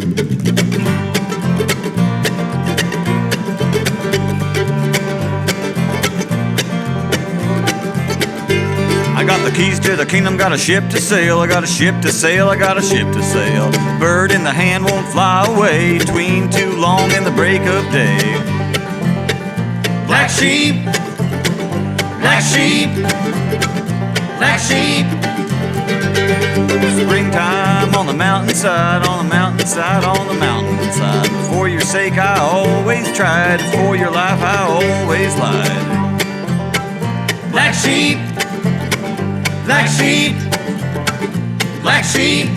I got the keys to the kingdom, got a ship to sail, I got a ship to sail, I got a ship to sail. Bird in the hand won't fly away, between too long and the break of day. Black sheep, black sheep, black sheep. Springtime on the mountainside, on the mountainside, on the mountainside. For your sake I always tried, for your life I always lied. Black sheep, black sheep, black sheep.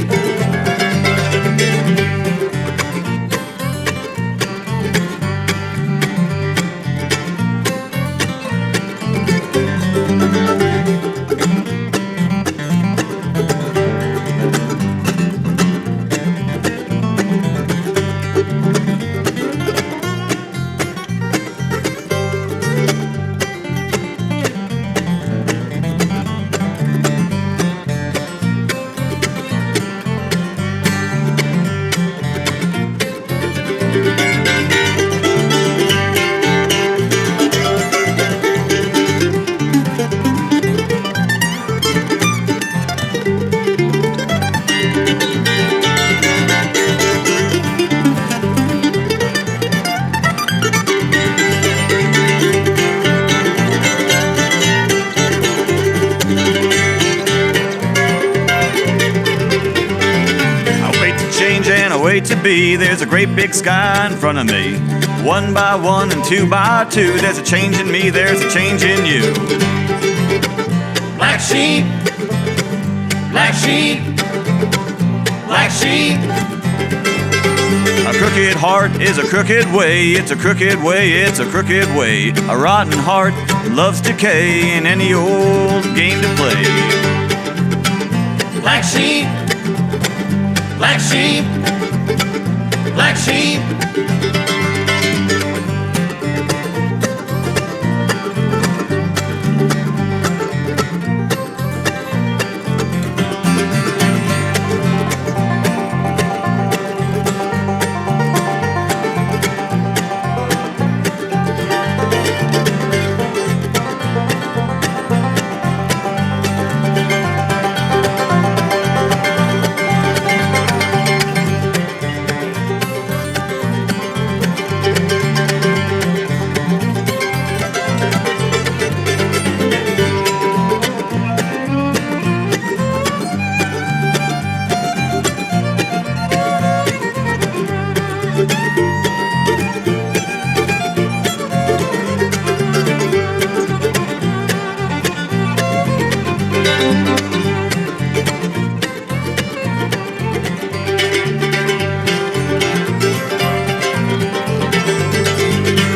To be, there's a great big sky in front of me. One by one and two by two, there's a change in me, there's a change in you. Black sheep, black sheep, black sheep. A crooked heart is a crooked way, it's a crooked way, it's a crooked way. A rotten heart loves decay in any old game to play. Black sheep, black sheep, black sheep.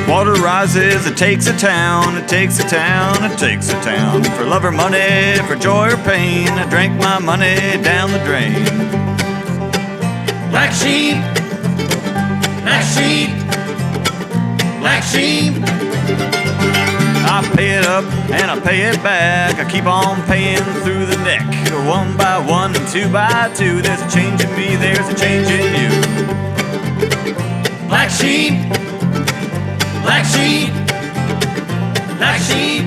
Water rises, it takes a town, it takes a town, it takes a town. For love or money, for joy or pain, I drank my money down the drain. Black sheep, black sheep, black sheep. I pay it up and I pay it back, I keep on paying through the neck. One by one and two by two, there's a change in me, there's a change in you. Black sheep, black sheep, black sheep.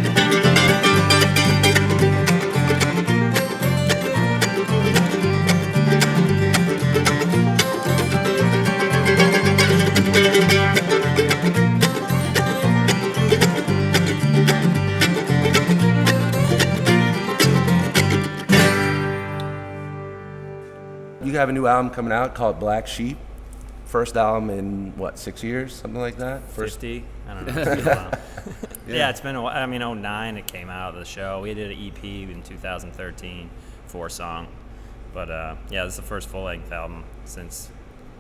You have a new album coming out called Black Sheep. First album in, what, 6 years? Something like that? 50? I don't know. It's been a while. Yeah, it's been a while. I mean, 2009 it came out of the show. We did an EP in 2013, 4-song. But yeah, this is the first full-length album since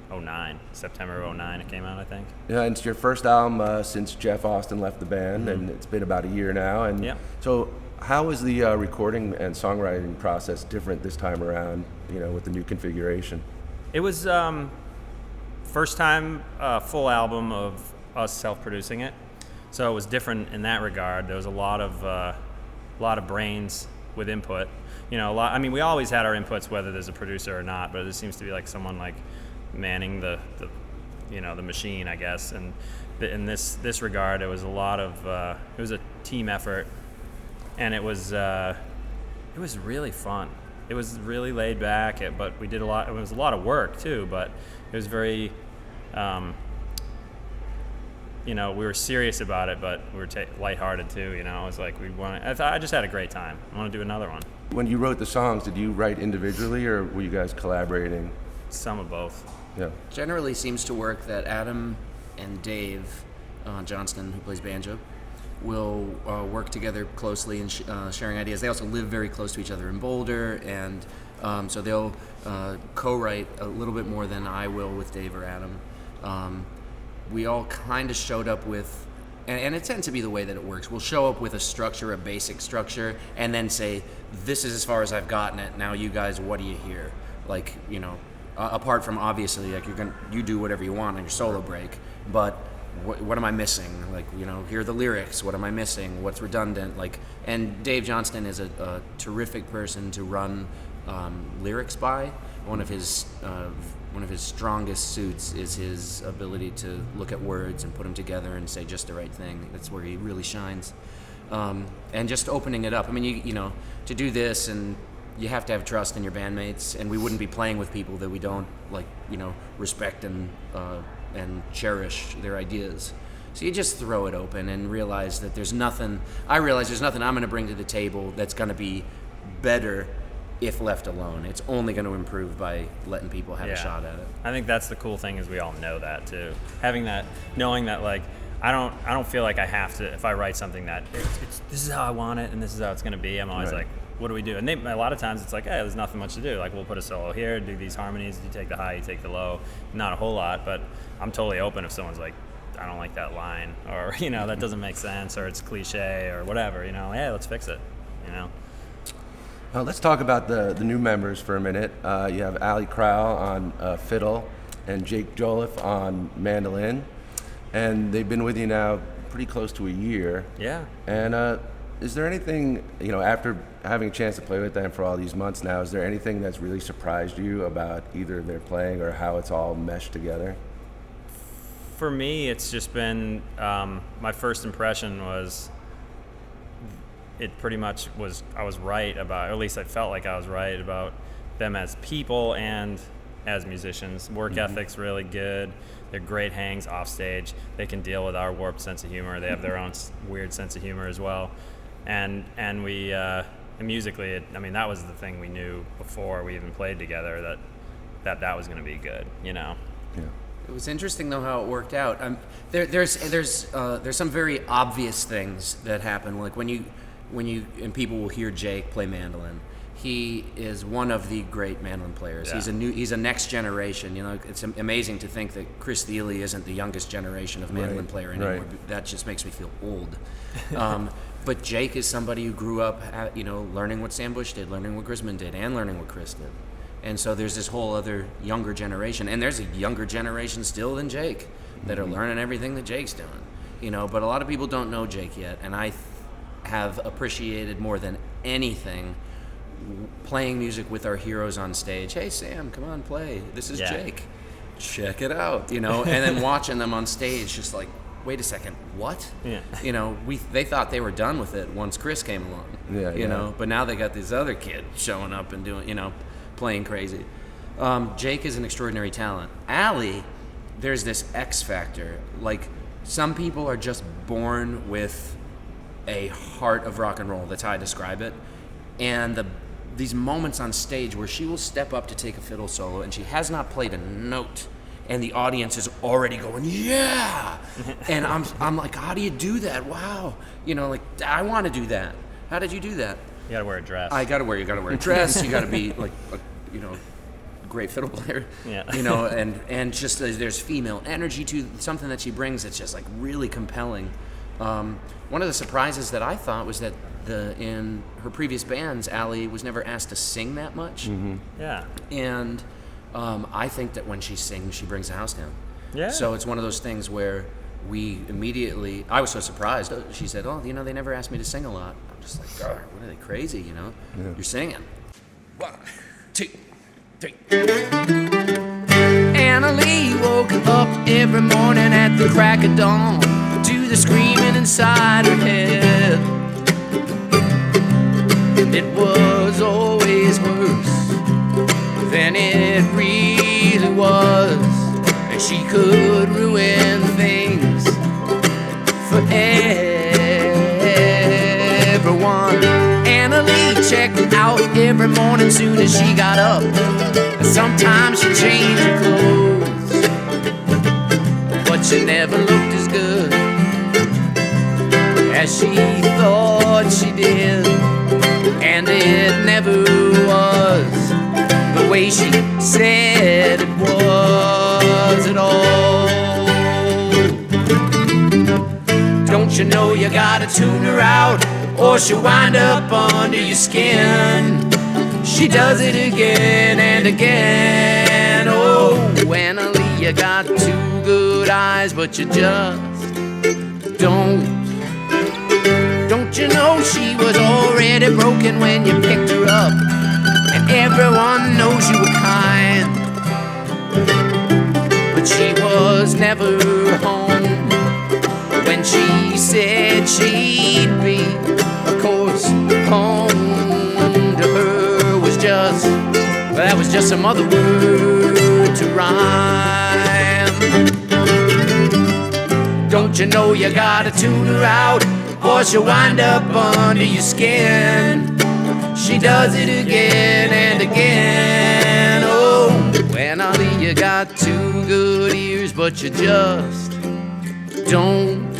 2009. September of 2009 it came out, I think. Yeah, and it's your first album since Jeff Austin left the band, and it's been about a year now. And yeah. So how is the recording and songwriting process different this time around, with the new configuration? It was first time full album of us self-producing it, so it was different in that regard. There was a lot of brains with input. A lot. I mean, we always had our inputs whether there's a producer or not, but it seems to be like someone like manning the the machine, I guess. And in this regard, it was it was a team effort, and it was really fun. It was really laid back, but we did a lot. It was a lot of work too, but it was very, we were serious about it, but we were lighthearted too. It was like I just had a great time. I want to do another one. When you wrote the songs, did you write individually, or were you guys collaborating? Some of both. Yeah. Generally seems to work that Adam and Dave Johnston, who plays banjo, will work together closely in sharing ideas. They also live very close to each other in Boulder, and so they'll co-write a little bit more than I will with Dave or Adam. We all kind of showed up with, and it tends to be the way that it works, we'll show up with a structure, a basic structure, and then say, this is as far as I've gotten it, now you guys, what do you hear? Like, apart from obviously, like you do whatever you want on your solo break, but what am I missing? Like, here are the lyrics. What am I missing? What's redundant? Like, and Dave Johnston is a terrific person to run lyrics by. One of his strongest suits is his ability to look at words and put them together and say just the right thing. That's where he really shines. And just opening it up. I mean, to do this, and you have to have trust in your bandmates, and we wouldn't be playing with people that we don't respect and cherish their ideas. So you just throw it open and realize that there's nothing I'm going to bring to the table that's going to be better if left alone. It's only going to improve by letting people have a shot at it. I think that's the cool thing, is we all know that too. Having that, knowing that, like, I don't feel like I have to, if I write something that this is how I want it and this is how it's going to be, I'm always like, what do we do? And a lot of times it's like, hey, there's nothing much to do. Like, we'll put a solo here, do these harmonies, you take the high, you take the low. Not a whole lot, but I'm totally open if someone's like, I don't like that line, or, that doesn't make sense, or it's cliche, or whatever, hey, let's fix it, Let's talk about the new members for a minute. You have Allie Kral on fiddle and Jake Jolliff on mandolin, and they've been with you now pretty close to a year. Yeah. And is there anything, after having a chance to play with them for all these months now, is there anything that's really surprised you about either their playing or how it's all meshed together? For me, it's just been, my first impression was, it pretty much was, I was right about, or at least I felt like I was right about them as people and as musicians. Work ethic's really good. They're great hangs off stage. They can deal with our warped sense of humor. They have their own weird sense of humor as well. And we, and musically, that was the thing we knew before we even played together, that was going to be good, Yeah. It was interesting though how it worked out. There's some very obvious things that happen, like when you and people will hear Jake play mandolin. He is one of the great mandolin players. Yeah. He's a next generation. It's amazing to think that Chris Thiele isn't the youngest generation of mandolin player anymore. Right. That just makes me feel old. But Jake is somebody who grew up, learning what Sam Bush did, learning what Grisman did, and learning what Chris did. And so there's this whole other younger generation, and there's a younger generation still than Jake that are learning everything that Jake's doing. But a lot of people don't know Jake yet, and I have appreciated more than anything playing music with our heroes on stage. Hey, Sam, come on, play. This is Jake. Check it out, and then watching them on stage, just like, wait a second, what? Yeah. They thought they were done with it once Chris came along. Yeah. But now they got this other kid showing up and doing, playing crazy. Jake is an extraordinary talent. Allie, there's this X factor. Like, some people are just born with a heart of rock and roll. That's how I describe it. And these moments on stage where she will step up to take a fiddle solo and she has not played a note, and the audience is already going, yeah! And I'm like, how do you do that? Wow. I want to do that. How did you do that? You gotta wear a dress. You gotta wear a dress. You gotta be like, great fiddle player. Yeah. And just there's female energy to something that she brings that's just like really compelling. One of the surprises that I thought was that in her previous bands, Allie was never asked to sing that much. Mm-hmm. Yeah. And I think that when she sings, she brings the house down. Yeah. So it's one of those things where I was so surprised. She said, they never asked me to sing a lot. I'm just like, God, what are they, crazy, Yeah. You're singing. 1, 2, 3. And Annalie woke up every morning at the crack of dawn to the screaming inside her head. It was always worse than it really was, and she could ruin things for everyone. Annalie checked out every morning soon as she got up. Sometimes she changed her clothes, but she never looked as good as she thought she did. And it never was the way she said it was at all. Don't you know you gotta tune her out, or she'll wind up under your skin? She does it again and again. Oh, Annalie, you got two good eyes, but you just don't. Don't you know she was already broken when you picked her up? And everyone knows you were kind, but she was never home when she said she'd be. Of course, home to her was just, well, that was just some other word to rhyme. Don't you know you gotta tune her out, or she'll wind up under your skin? She does it again and again. Oh, Annalie, you got two good ears, but you just don't.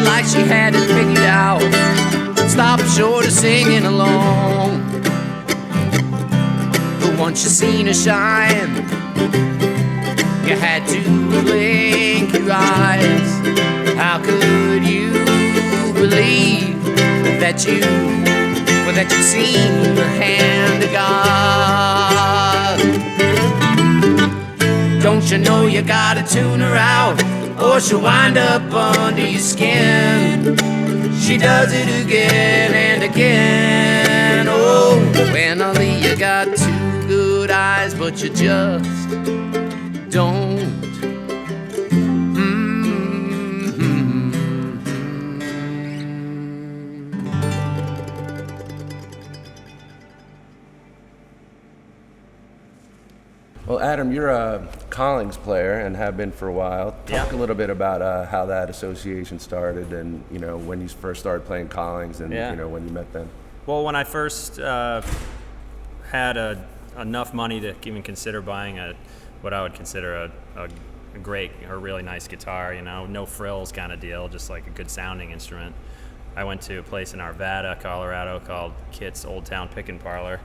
Like she had it figured out, stop short of singing along. But once you seen her shine, you had to blink your eyes. How could you believe that you'd seen the hand of God? Don't you know you gotta tune her out, or she'll wind up under your skin? She does it again and again. Oh, Annalie, you got two good eyes, but you just don't. Well, Adam, you're a Collings player and have been for a while. Talk a little bit about how that association started, and when you first started playing Collings, and when you met them. Well, when I first had enough money to even consider buying what I would consider a great or really nice guitar, no frills kind of deal, just like a good sounding instrument, I went to a place in Arvada, Colorado called Kit's Old Town Pickin' Parlor,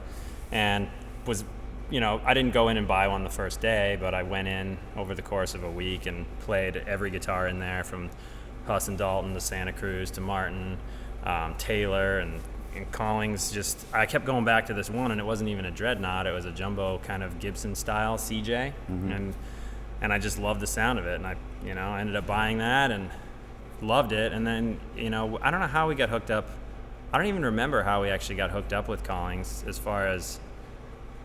and was I didn't go in and buy one the first day, but I went in over the course of a week and played every guitar in there, from Huss and Dalton to Santa Cruz to Martin, Taylor, and Collings. I kept going back to this one, and it wasn't even a dreadnought. It was a jumbo kind of Gibson style CJ, and I just loved the sound of it, and I ended up buying that and loved it. And then I don't know how we got hooked up I don't even remember how we actually got hooked up with Collings, as far as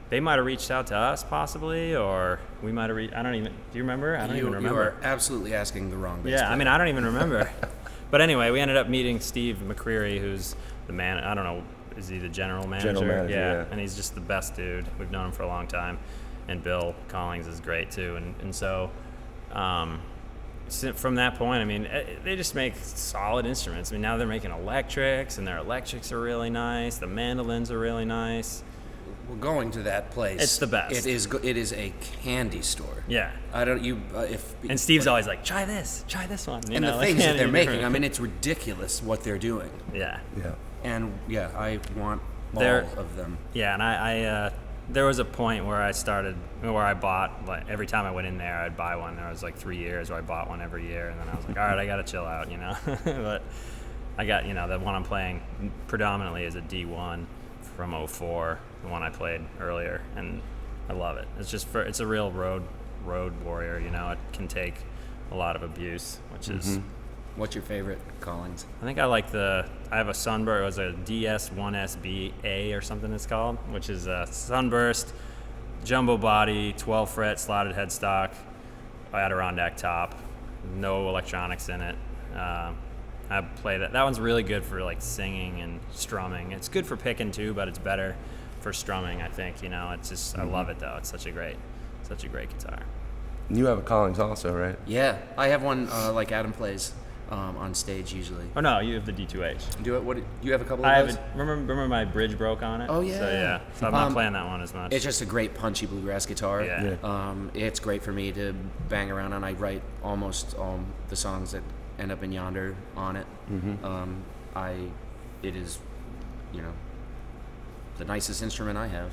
they might have reached out to us possibly, or we might have I don't even, do you remember? I don't even remember. You are absolutely asking the wrong bass Yeah, player. I mean, I don't even remember. But anyway, we ended up meeting Steve McCreary, who's the man, I don't know, is he the general manager? General manager, yeah. And he's just the best dude. We've known him for a long time. And Bill Collings is great too. And so from that point, I mean, they just make solid instruments. I mean, now they're making electrics, and their electrics are really nice. The mandolins are really nice. We're going to that place. It's the best. It is a candy store. Yeah. I don't you if And Steve's always like, try this one. You and know, the like, things that they're making. I mean, it's ridiculous what they're doing. Yeah. Yeah. And yeah, I want all They're- of them. Yeah, and I there was a point where I bought, like, every time I went in there, I'd buy one. There was like 3 years where I bought one every year, and then I was like, all right, I got to chill out, you know. But I got, you know, the one I'm playing predominantly is a D1 from '04, the one I played earlier, and I love it. It's just it's a real road warrior, you know. It can take a lot of abuse, which is. What's your favorite Collings? I think I like I have a Sunburst. It was a DS1SBA or something it's called, which is a Sunburst, jumbo body, 12 fret slotted headstock, Adirondack top, no electronics in it. I play that. That one's really good for like singing and strumming. It's good for picking too, but it's better for strumming, I think. You know, it's just I love it though. It's such a great guitar. You have a Collings also, right? Yeah, I have one like Adam plays on stage usually. Oh no, you have the D2H. Do it. What? You have a couple of I those? have it. Remember my bridge broke on it? Oh, yeah. So yeah, so I'm not playing that one as much. It's just a great punchy bluegrass guitar. Yeah. It's great for me to bang around on. I write almost the songs that end up in Yonder on it. It is, you know, the nicest instrument I have.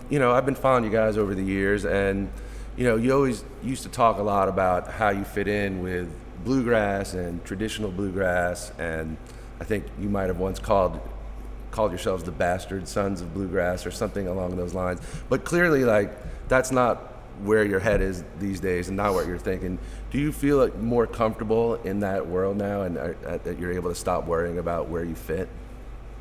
You know, I've been following you guys over the years, and you know, you always used to talk a lot about how you fit in with bluegrass and traditional bluegrass, and I think you might have once called yourselves the bastard sons of bluegrass or something along those lines. But clearly, like, that's not where your head is these days and not what you're thinking. Do you feel like more comfortable in that world now, and that you're able to stop worrying about where you fit?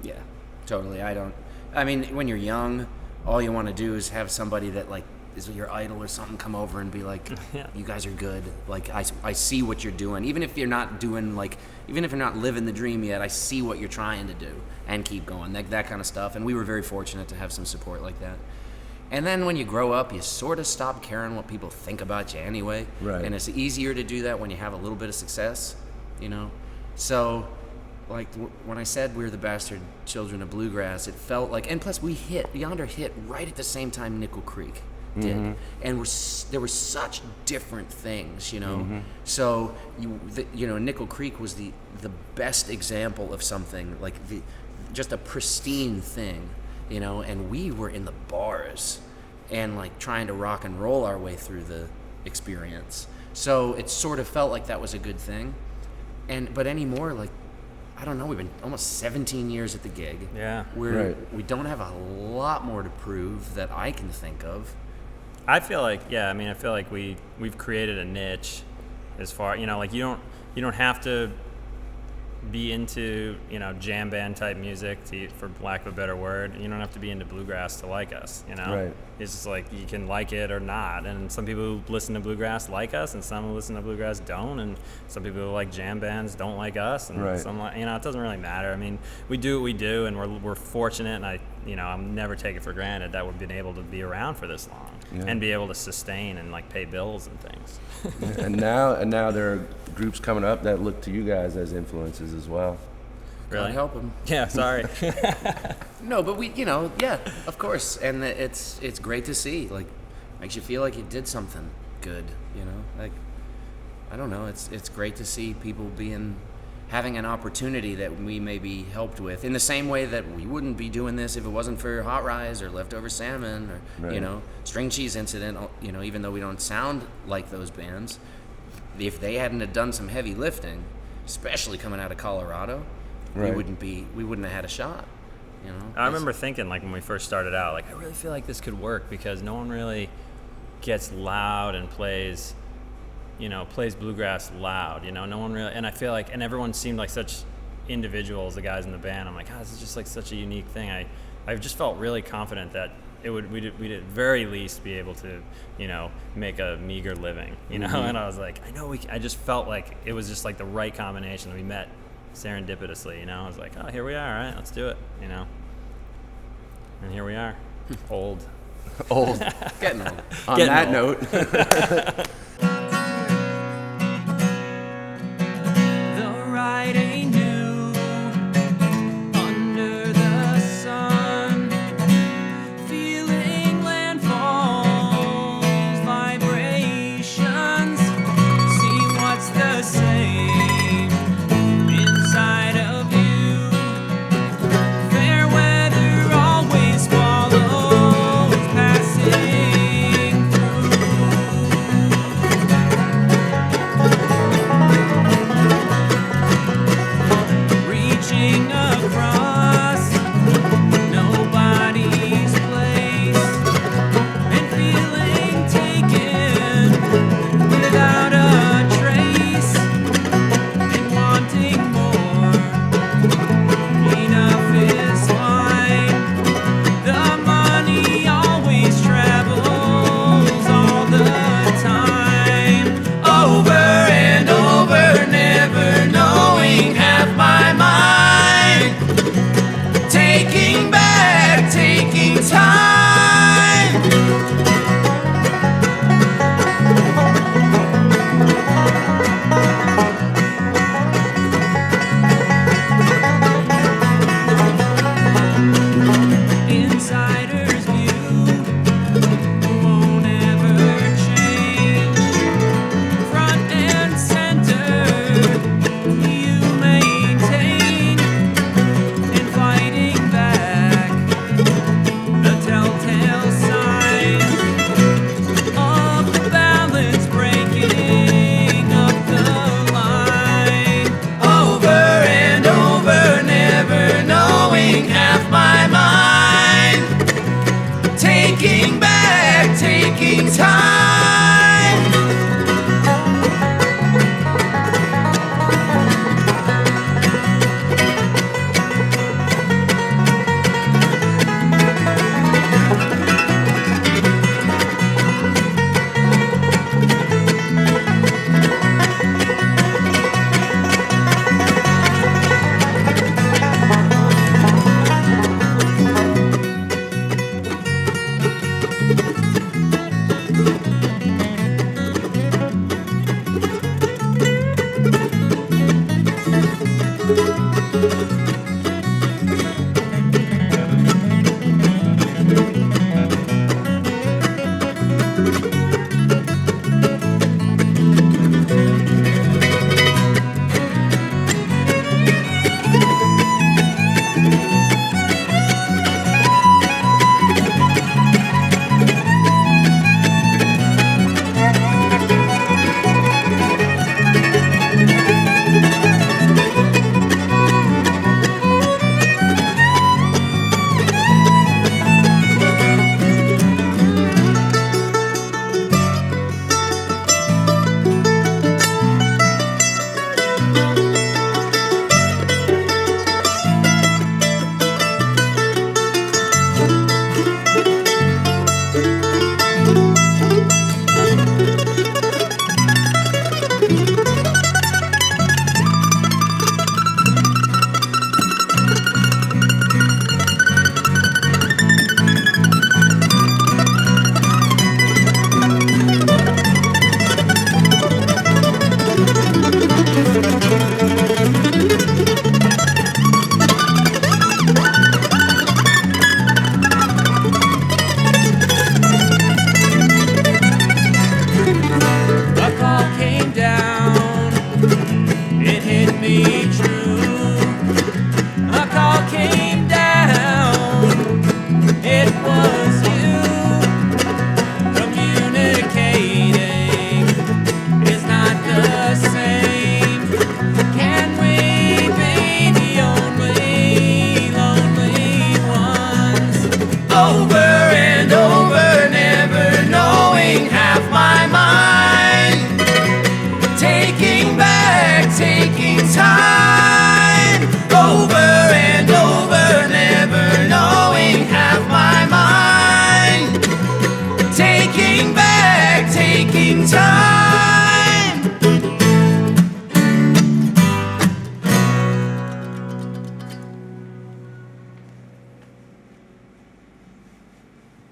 Yeah, totally. I mean, when you're young, all you want to do is have somebody that like is your idol or something come over and be like, you guys are good. Like, I see what you're doing. Even if you're not doing, like, even if you're not living the dream yet, I see what you're trying to do and keep going, that kind of stuff. And we were very fortunate to have some support like that. And then when you grow up, you sort of stop caring what people think about you anyway. Right. And it's easier to do that when you have a little bit of success, you know? So, like, when I said we're the bastard children of bluegrass, it felt like, and plus Yonder hit right at the same time Nickel Creek did. And there were such different things, you know? So, you know, Nickel Creek was the best example of something, like just a pristine thing. You know, and we were in the bars and like trying to rock and roll our way through the experience. So it sort of felt like that was a good thing. But anymore, like, I don't know, we've been almost 17 years at the gig. Yeah. We don't have a lot more to prove that I can think of. I feel like we've created a niche as far, you know, like you don't have to be into, you know, jam band type music for lack of a better word. You don't have to be into bluegrass to like us, you know. Right. It's just like you can like it or not, and some people who listen to bluegrass like us, and some who listen to bluegrass don't, and some people who like jam bands don't like us, and right. some, you know, it doesn't really matter. I mean, we do what we do, and we're fortunate, and I'll never take it for granted that we've been able to be around for this long and be able to sustain and like pay bills and things. and now there are groups coming up that look to you guys as influences as well. Really? Can't help them. Yeah, sorry. No, but we, you know, yeah, of course, and it's great to see. Like, makes you feel like you did something good, you know. Like, I don't know, it's great to see people having an opportunity that we maybe helped with, in the same way that we wouldn't be doing this if it wasn't for Hot Rise or Leftover Salmon or you know, String Cheese Incident. You know, even though we don't sound like those bands, if they hadn't have done some heavy lifting, especially coming out of Colorado, Right. we wouldn't have had a shot. You know, I remember thinking, like, when we first started out, like, I really feel like this could work because no one really gets loud and plays bluegrass loud, you know, no one really, and I feel like, and everyone seemed like such individuals, the guys in the band. I'm like, this is just like such a unique thing. I just felt really confident that we'd at very least be able to, make a meager living, And I was like, I just felt like it was just like the right combination. We met serendipitously, I was like, oh, here we are, all right, let's do it, And here we are, old. Getting old. On Getting that old. note. The ride ain't new under the sun. Feeling landfalls, vibrations. See what's the same inside of you. Fair weather always follows passing through.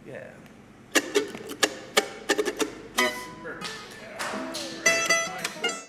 Yeah.